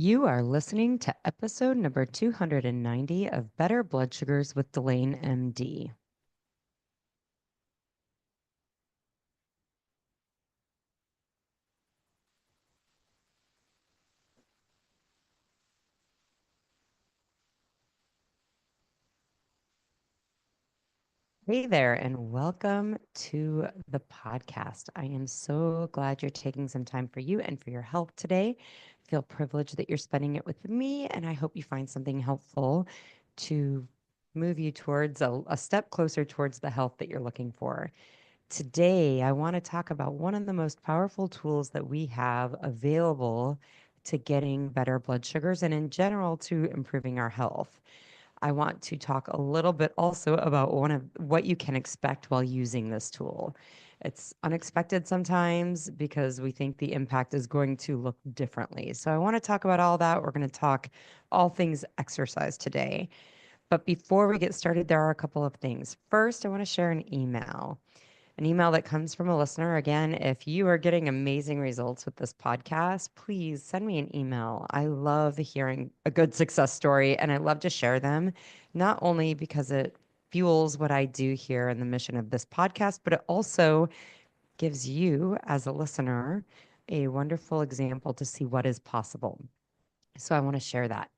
You are listening to episode number 290 of Better Blood Sugars with Delane MD. Hey there, and welcome to the podcast. I am so glad you're taking some time for you and for your health today. I feel privileged that you're spending it with me, and I hope you find something helpful to move you towards a step closer towards the health that you're looking for. Today, I want to talk about one of the most powerful tools that we have available to getting better blood sugars and, in general, to improving our health. I want to talk a little bit also about one of what you can expect while using this tool. It's unexpected sometimes because we think the impact is going to look differently. So I want to talk about all that. We're going to talk all things exercise today. But before we get started, there are a couple of things. First, I want to share an email that comes from a listener. Again, if you are getting amazing results with this podcast, please send me an email. I love hearing a good success story and I love to share them, not only because it fuels what I do here in the mission of this podcast, but it also gives you, as a listener, a wonderful example to see what is possible. So I want to share that.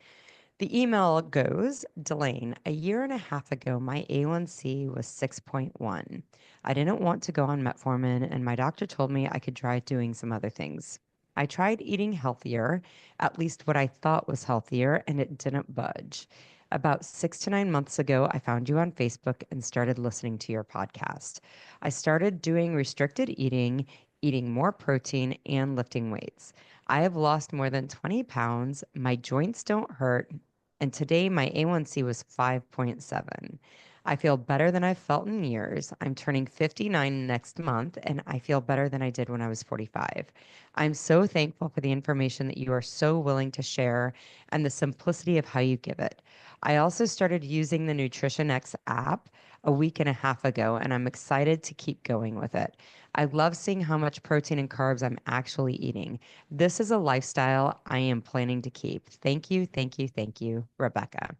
The email goes, Delane, a year and a half ago, my A1C was 6.1. I didn't want to go on metformin, and my doctor told me I could try doing some other things. I tried eating healthier, at least what I thought was healthier, and it didn't budge. About 6 to 9 months ago, I found you on Facebook and started listening to your podcast. I started doing restricted eating, eating more protein, and lifting weights. I have lost more than 20 pounds. My joints don't hurt, and today my A1C was 5.7. I feel better than I've felt in years. I'm turning 59 next month, and I feel better than I did when I was 45. I'm so thankful for the information that you are so willing to share and the simplicity of how you give it. I also started using the Nutrition X app a week and a half ago, and I'm excited to keep going with it. I love seeing how much protein and carbs I'm actually eating. This is a lifestyle I am planning to keep. Thank you, thank you, thank you, Rebecca.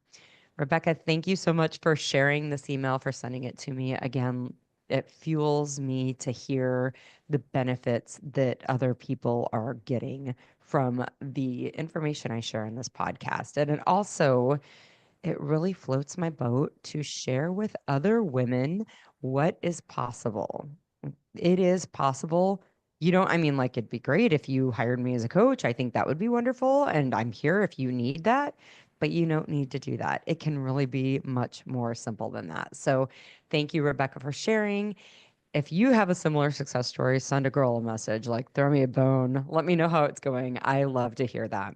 Rebecca, thank you so much for sharing this email, for sending it to me. Again, it fuels me to hear the benefits that other people are getting from the information I share in this podcast. And it really floats my boat to share with other women what is possible. It is possible. You don't, I mean, like, it'd be great if you hired me as a coach. I think that would be wonderful. And I'm here if you need that, but you don't need to do that. It can really be much more simple than that. So thank you, Rebecca, for sharing. If you have a similar success story, send a girl a message, like throw me a bone. Let me know how it's going. I love to hear that.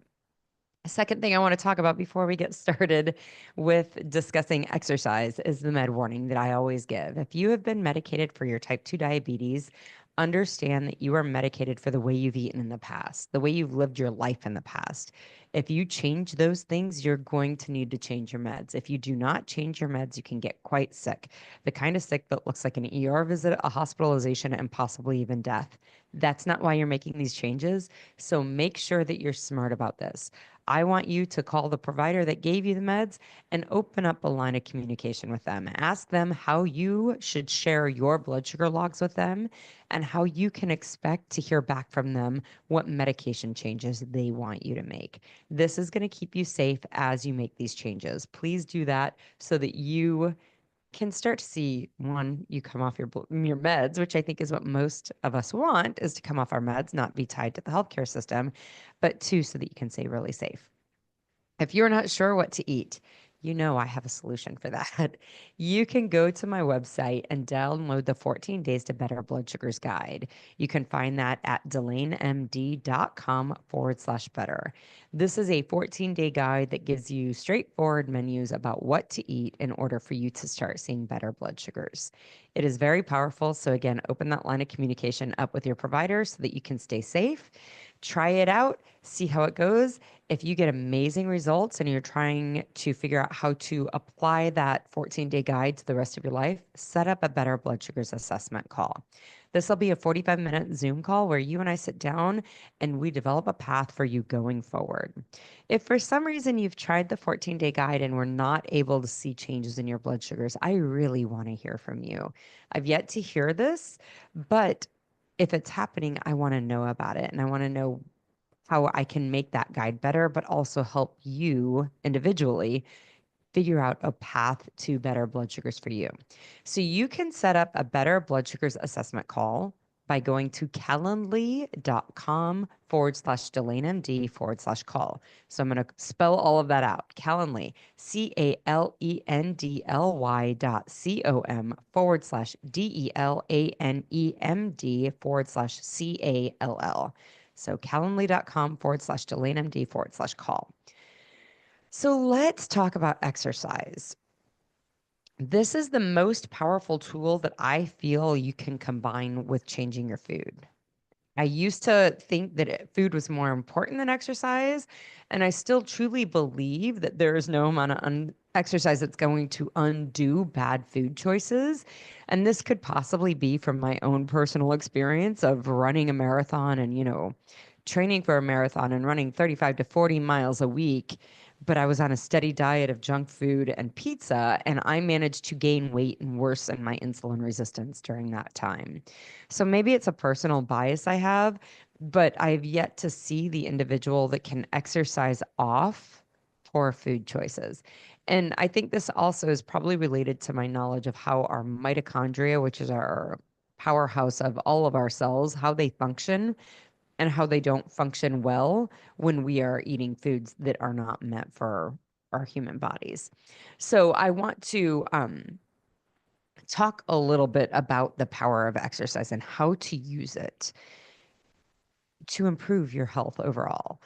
Second thing I want to talk about before we get started with discussing exercise is the med warning that I always give. If you have been medicated for your type 2 diabetes, understand that you are medicated for the way you've eaten in the past, the way you've lived your life in the past. If you change those things, you're going to need to change your meds. If you do not change your meds, you can get quite sick. The kind of sick that looks like an ER visit, a hospitalization, and possibly even death. That's not why you're making these changes. So make sure that you're smart about this. I want you to call the provider that gave you the meds and open up a line of communication with them. Ask them how you should share your blood sugar logs with them and how you can expect to hear back from them what medication changes they want you to make. This is going to keep you safe as you make these changes. Please do that so that you can start to see, one, you come off your meds, which I think is what most of us want, is to come off our meds, not be tied to the healthcare system, but two, so that you can stay really safe. If you're not sure what to eat, you know I have a solution for that. You can go to my website and download the 14 Days to Better Blood Sugars Guide. You can find that at delanemd.com/better. This is a 14-day guide that gives you straightforward menus about what to eat in order for you to start seeing better blood sugars. It is very powerful. So again, open that line of communication up with your provider so that you can stay safe. Try it out, see how it goes. If you get amazing results and you're trying to figure out how to apply that 14-day guide to the rest of your life, set up a better blood sugars assessment call. This will be a 45-minute Zoom call where you and I sit down and we develop a path for you going forward. If for some reason you've tried the 14-day guide and we're not able to see changes in your blood sugars, I really want to hear from you. I've yet to hear this, but if it's happening, I want to know about it and I want to know how I can make that guide better, but also help you individually figure out a path to better blood sugars for you. So you can set up a better blood sugars assessment call by going to calendly.com/DelaneMD/call. So I'm going to spell all of that out. Calendly, CALENDLY.COM/DELANEMD/CALL. So calendly.com/DelaneMD/call. So let's talk about exercise. This is the most powerful tool that I feel you can combine with changing your food. I used to think that food was more important than exercise, and I still truly believe that there is no amount of exercise that's going to undo bad food choices. And this could possibly be from my own personal experience of running a marathon and, training for a marathon and running 35 to 40 miles a week. But I was on a steady diet of junk food and pizza, and I managed to gain weight and worsen my insulin resistance during that time. So maybe it's a personal bias I have, but I've yet to see the individual that can exercise off poor food choices. And I think this also is probably related to my knowledge of how our mitochondria, which is our powerhouse of all of our cells, how they function and how they don't function well when we are eating foods that are not meant for our human bodies. So I want to talk a little bit about the power of exercise and how to use it to improve your health overall.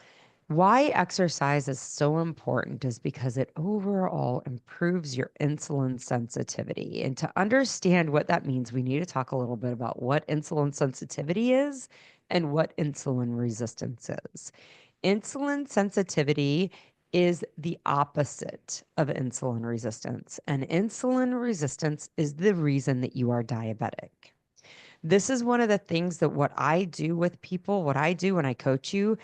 Why exercise is so important is because it overall improves your insulin sensitivity. And to understand what that means, we need to talk a little bit about what insulin sensitivity is and what insulin resistance is. Insulin sensitivity is the opposite of insulin resistance, and insulin resistance is the reason that you are diabetic. This is one of the things that what I do with people, what I do when I coach you,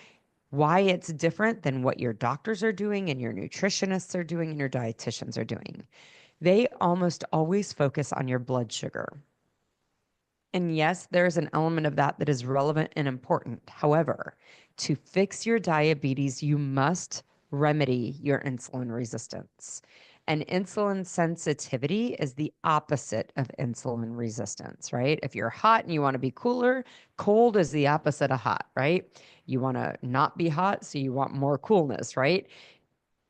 why it's different than what your doctors are doing and your nutritionists are doing and your dietitians are doing. They almost always focus on your blood sugar. And yes, there's an element of that that is relevant and important. However, to fix your diabetes, you must remedy your insulin resistance. And insulin sensitivity is the opposite of insulin resistance, right? If you're hot and you want to be cooler, cold is the opposite of hot, right? You want to not be hot, so you want more coolness, right?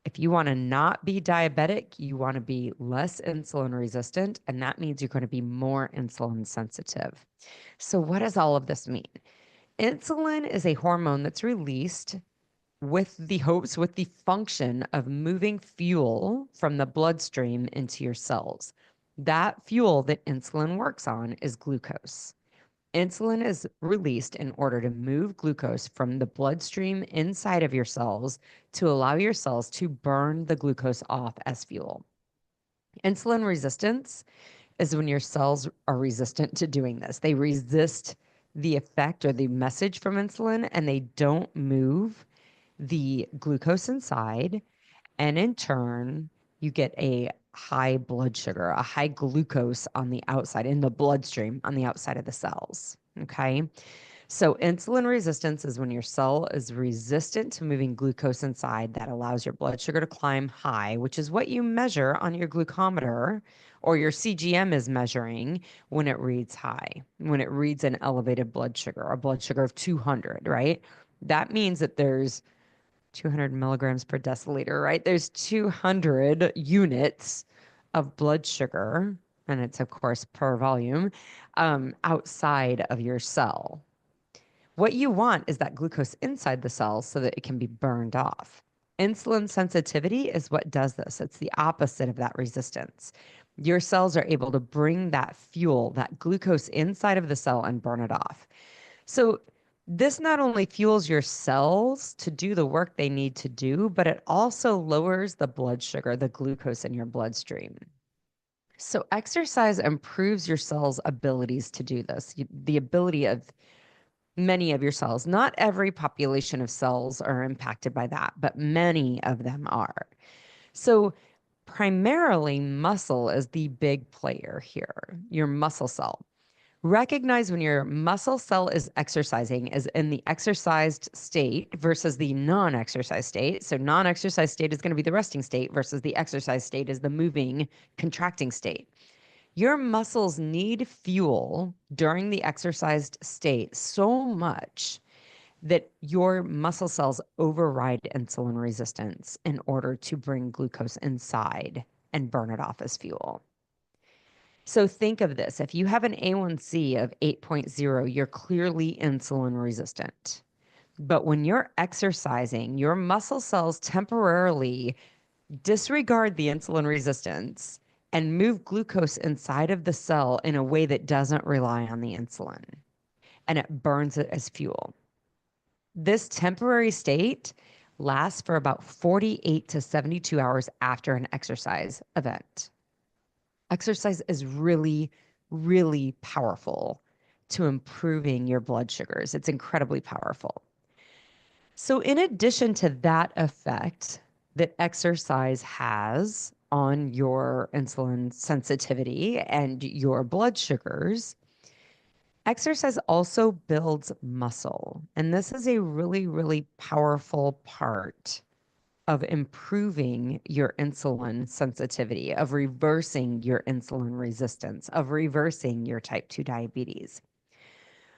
If you want to not be diabetic, you want to be less insulin resistant, and that means you're going to be more insulin sensitive. So what does all of this mean? Insulin is a hormone that's released with the function of moving fuel from the bloodstream into your cells. That fuel that insulin works on is glucose. Insulin is released in order to move glucose from the bloodstream inside of your cells to allow your cells to burn the glucose off as fuel. Insulin resistance is when your cells are resistant to doing this. They resist the effect or the message from insulin and they don't move the glucose inside. And in turn, you get a high blood sugar, a high glucose on the outside, in the bloodstream, on the outside of the cells. Okay. So insulin resistance is when your cell is resistant to moving glucose inside. That allows your blood sugar to climb high, which is what you measure on your glucometer, or your CGM is measuring when it reads high, when it reads an elevated blood sugar, a blood sugar of 200, right? That means that there's 200 milligrams per deciliter, right? There's 200 units of blood sugar, and it's, of course, per volume, outside of your cell. What you want is that glucose inside the cells so that it can be burned off. Insulin sensitivity is what does this. It's the opposite of that resistance. Your cells are able to bring that fuel, that glucose inside of the cell and burn it off. So This not only fuels your cells to do the work they need to do, but it also lowers the blood sugar, the glucose in your bloodstream. So exercise improves your cells' abilities to do this, the ability of many of your cells. Not every population of cells are impacted by that, but many of them are. So primarily muscle is the big player here, your muscle cell. Recognize when your muscle cell is exercising is in the exercised state versus the non-exercise state. So non-exercise state is going to be the resting state versus the exercise state is the moving, contracting state. Your muscles need fuel during the exercised state so much that your muscle cells override insulin resistance in order to bring glucose inside and burn it off as fuel. So think of this. If you have an A1C of 8.0, you're clearly insulin resistant. But when you're exercising, your muscle cells temporarily disregard the insulin resistance and move glucose inside of the cell in a way that doesn't rely on the insulin, and it burns it as fuel. This temporary state lasts for about 48 to 72 hours after an exercise event. Exercise is really, really powerful to improving your blood sugars. It's incredibly powerful. So, in addition to that effect that exercise has on your insulin sensitivity and your blood sugars, exercise also builds muscle. And this is a really, really powerful part of improving your insulin sensitivity, of reversing your insulin resistance, of reversing your type 2 diabetes.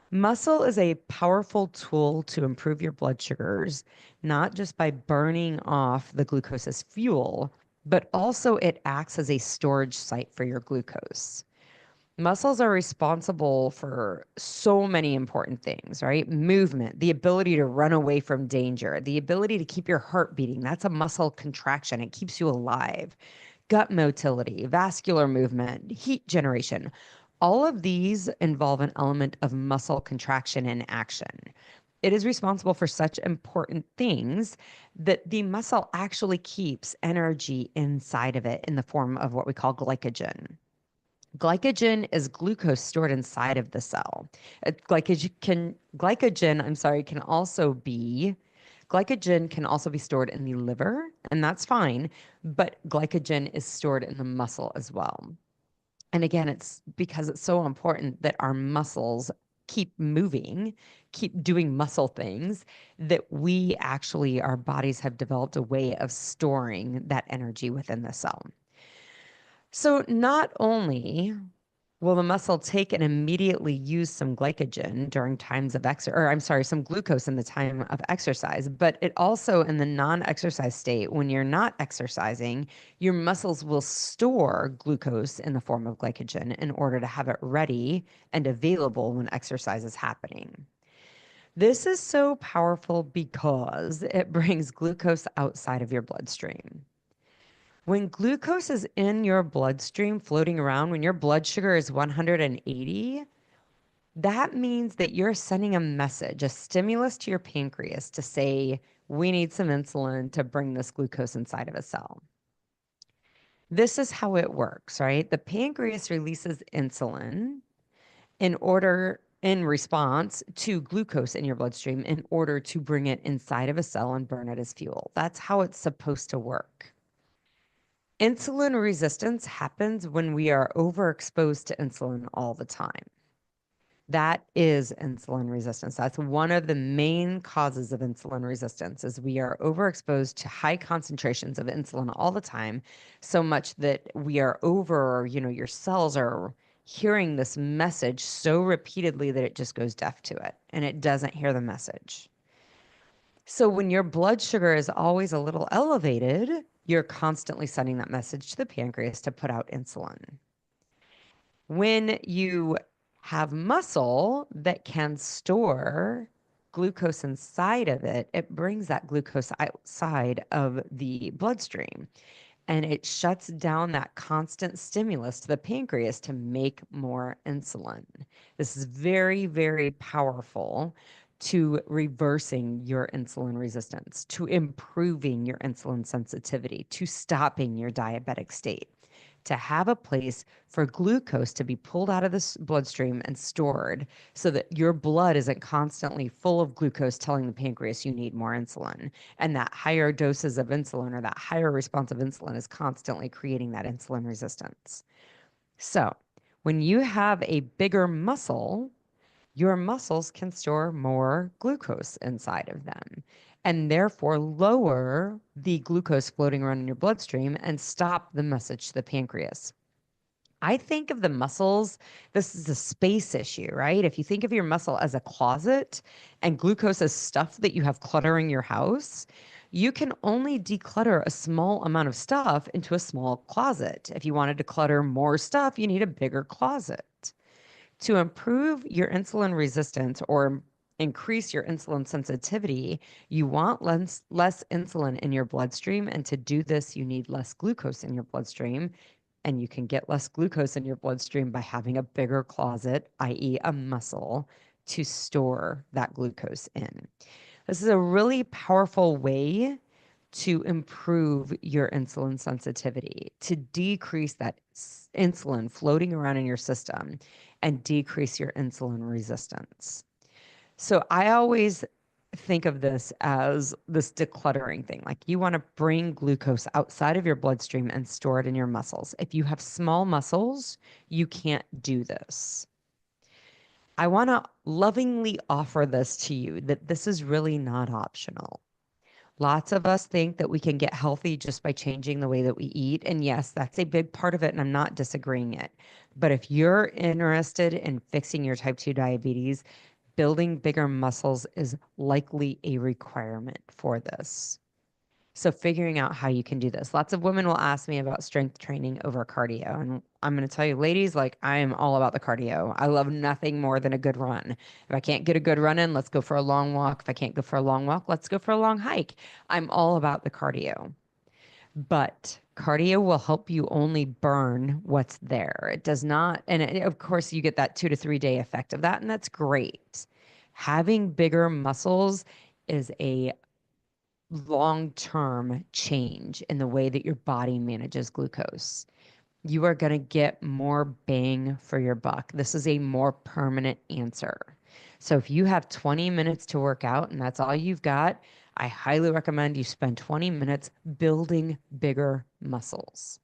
Muscle is a powerful tool to improve your blood sugars, not just by burning off the glucose as fuel, but also it acts as a storage site for your glucose. Muscles are responsible for so many important things, right? Movement, the ability to run away from danger, the ability to keep your heart beating. That's a muscle contraction. It keeps you alive. Gut motility, vascular movement, heat generation. All of these involve an element of muscle contraction and action. It is responsible for such important things that the muscle actually keeps energy inside of it in the form of what we call glycogen. Glycogen is glucose stored inside of the cell. Glycogen can also be stored in the liver, and that's fine, but glycogen is stored in the muscle as well. And again, it's because it's so important that our muscles keep moving, keep doing muscle things, that we actually, our bodies have developed a way of storing that energy within the cell. So not only will the muscle take and immediately use some glycogen during times of some glucose in the time of exercise, but it also in the non-exercise state, when you're not exercising, your muscles will store glucose in the form of glycogen in order to have it ready and available when exercise is happening. This is so powerful because it brings glucose outside of your bloodstream. When glucose is in your bloodstream floating around, when your blood sugar is 180, that means that you're sending a message, a stimulus to your pancreas to say, we need some insulin to bring this glucose inside of a cell. This is how it works, right? The pancreas releases insulin in response to glucose in your bloodstream in order to bring it inside of a cell and burn it as fuel. That's how it's supposed to work. Insulin resistance happens when we are overexposed to insulin all the time. That is insulin resistance. That's one of the main causes of insulin resistance is we are overexposed to high concentrations of insulin all the time, so much that we are your cells are hearing this message so repeatedly that it just goes deaf to it and it doesn't hear the message. So when your blood sugar is always a little elevated, you're constantly sending that message to the pancreas to put out insulin. When you have muscle that can store glucose inside of it, it brings that glucose outside of the bloodstream and it shuts down that constant stimulus to the pancreas to make more insulin. This is very, very powerful to reversing your insulin resistance, to improving your insulin sensitivity, to stopping your diabetic state, to have a place for glucose to be pulled out of the bloodstream and stored so that your blood isn't constantly full of glucose telling the pancreas you need more insulin. And that higher doses of insulin or that higher response of insulin is constantly creating that insulin resistance. So when you have a bigger muscle, your muscles can store more glucose inside of them and therefore lower the glucose floating around in your bloodstream and stop the message to the pancreas. I think of the muscles, this is a space issue, right? If you think of your muscle as a closet and glucose as stuff that you have cluttering your house, you can only declutter a small amount of stuff into a small closet. If you wanted to clutter more stuff, you need a bigger closet. To improve your insulin resistance or increase your insulin sensitivity, you want less insulin in your bloodstream. And to do this, you need less glucose in your bloodstream. And you can get less glucose in your bloodstream by having a bigger closet, i.e., a muscle, to store that glucose in. This is a really powerful way to improve your insulin sensitivity, to decrease that insulin floating around in your system and decrease your insulin resistance. So I always think of this as this decluttering thing. Like you want to bring glucose outside of your bloodstream and store it in your muscles. If you have small muscles, you can't do this. I want to lovingly offer this to you that this is really not optional. Lots of us think that we can get healthy just by changing the way that we eat. And yes, that's a big part of it. And I'm not disagreeing it. But if you're interested in fixing your type 2 diabetes, building bigger muscles is likely a requirement for this. So figuring out how you can do this. Lots of women will ask me about strength training over cardio. And I'm going to tell you, ladies, like I am all about the cardio. I love nothing more than a good run. If I can't get a good run in, let's go for a long walk. If I can't go for a long walk, let's go for a long hike. I'm all about the cardio. But cardio will help you only burn what's there. It does not. And of course, you get that 2 to 3 day effect of that. And that's great. Having bigger muscles is a long-term change in the way that your body manages glucose. You are going to get more bang for your buck. This is a more permanent answer. So if you have 20 minutes to work out and that's all you've got, I highly recommend you spend 20 minutes building bigger muscles.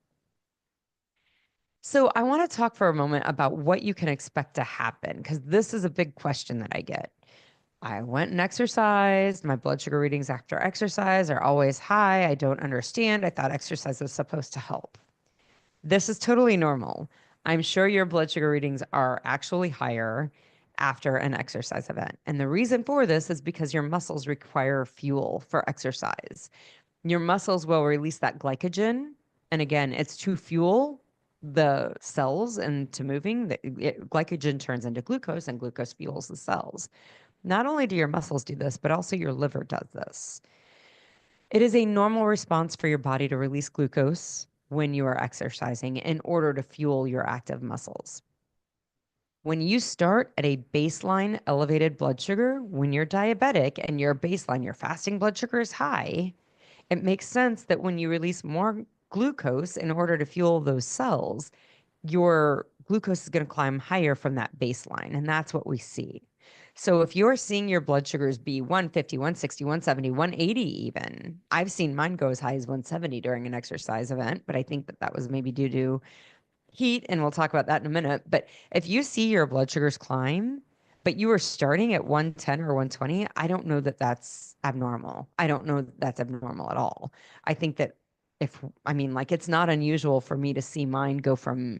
So I want to talk for a moment about what you can expect to happen, because this is a big question that I get. I went and exercised. My blood sugar readings after exercise are always high. I don't understand. I thought exercise was supposed to help. This is totally normal. I'm sure your blood sugar readings are actually higher after an exercise event. And the reason for this is because your muscles require fuel for exercise. Your muscles will release that glycogen. And again, it's to fuel the cells into moving. Glycogen turns into glucose and glucose fuels the cells. Not only do your muscles do this, but also your liver does this. It is a normal response for your body to release glucose when you are exercising in order to fuel your active muscles. When you start at a baseline elevated blood sugar, when you're diabetic and your baseline, your fasting blood sugar is high, it makes sense that when you release more glucose in order to fuel those cells, your glucose is going to climb higher from that baseline. And that's what we see. So if you're seeing your blood sugars be 150, 160, 170, 180 even, I've seen mine go as high as 170 during an exercise event, but I think that that was maybe due to heat, and we'll talk about that in a minute. But if you see your blood sugars climb, but you were starting at 110 or 120, I don't know that that's abnormal. I don't know that that's abnormal at all. I think that it's not unusual for me to see mine go from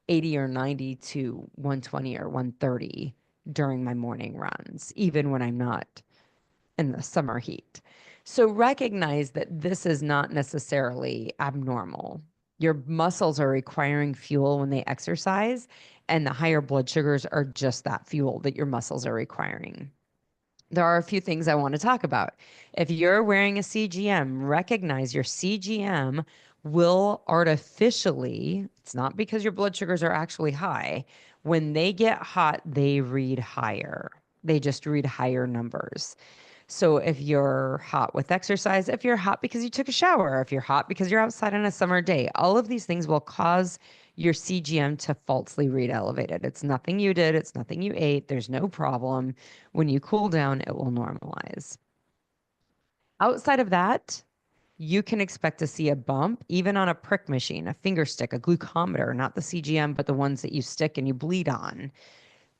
80 or 90 to 120 or 130 during my morning runs, even when I'm not in the summer heat. So recognize that this is not necessarily abnormal. Your muscles are requiring fuel when they exercise, and the higher blood sugars are just that fuel that your muscles are requiring. There are a few things I want to talk about. If you're wearing a CGM, recognize your CGM will artificially, it's not because your blood sugars are actually high, when they get hot, they read higher. They just read higher numbers. So if you're hot with exercise, if you're hot because you took a shower, if you're hot because you're outside on a summer day, all of these things will cause your CGM to falsely read elevated. It's nothing you did, it's nothing you ate, there's no problem. When you cool down, it will normalize. Outside of that, you can expect to see a bump even on a prick machine, a finger stick, a glucometer, not the CGM, but the ones that you stick and you bleed on.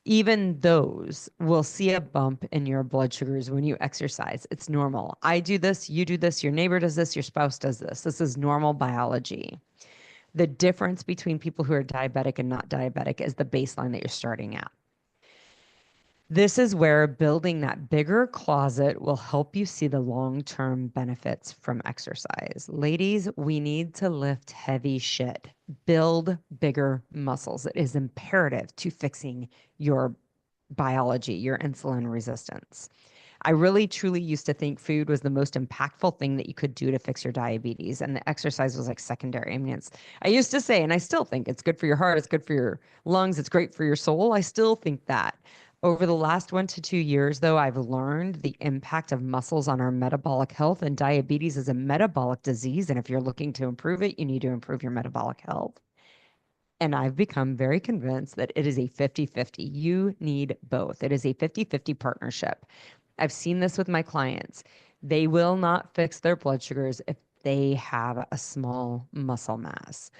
Even those will see a bump in your blood sugars when you exercise. It's normal. I do this, you do this, your neighbor does this, your spouse does this. This is normal biology. The difference between people who are diabetic and not diabetic is the baseline that you're starting at. This is where building that bigger closet will help you see the long-term benefits from exercise. Ladies, we need to lift heavy shit. Build bigger muscles. It is imperative to fixing your biology, your insulin resistance. I really truly used to think food was the most impactful thing that you could do to fix your diabetes, and the exercise was like secondary. I mean, I used to say, and I still think it's good for your heart, it's good for your lungs, it's great for your soul. I still think that. Over the last 1 to 2 years, though, I've learned the impact of muscles on our metabolic health, and diabetes is a metabolic disease. And if you're looking to improve it, you need to improve your metabolic health. And I've become very convinced that it is a 50-50. You need both. It is a 50-50 partnership. I've seen this with my clients. They will not fix their blood sugars if they have a small muscle mass.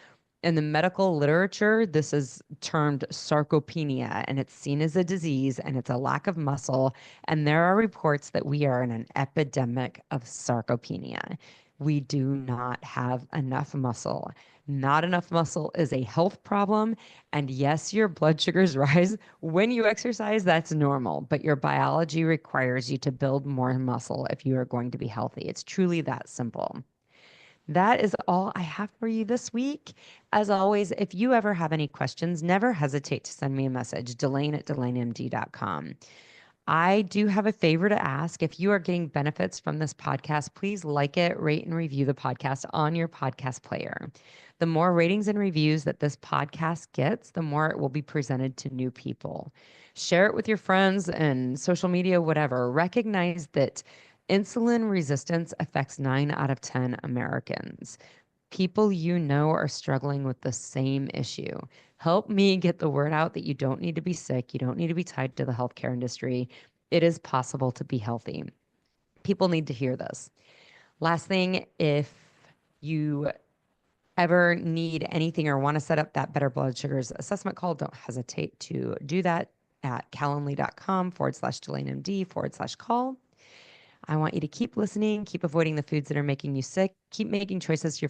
In the medical literature, this is termed sarcopenia, and it's seen as a disease and it's a lack of muscle. And there are reports that we are in an epidemic of sarcopenia. We do not have enough muscle. Not enough muscle is a health problem. And yes, your blood sugars rise when you exercise. That's normal. But your biology requires you to build more muscle if you are going to be healthy. It's truly that simple. That is all I have for you this week. As always, if you ever have any questions, never hesitate to send me a message, Delane@DelaneMD.com. I do have a favor to ask. If you are getting benefits from this podcast, please like it, rate, and review the podcast on your podcast player. The more ratings and reviews that this podcast gets, the more it will be presented to new people. Share it with your friends and social media, whatever. Recognize that insulin resistance affects 9 out of 10 Americans. People you know are struggling with the same issue. Help me get the word out that you don't need to be sick. You don't need to be tied to the healthcare industry. It is possible to be healthy. People need to hear this. Last thing, if you ever need anything or want to set up that Better Blood Sugars assessment call, don't hesitate to do that at calendly.com/DelaneMD/call. I want you to keep listening, keep avoiding the foods that are making you sick, keep making choices you're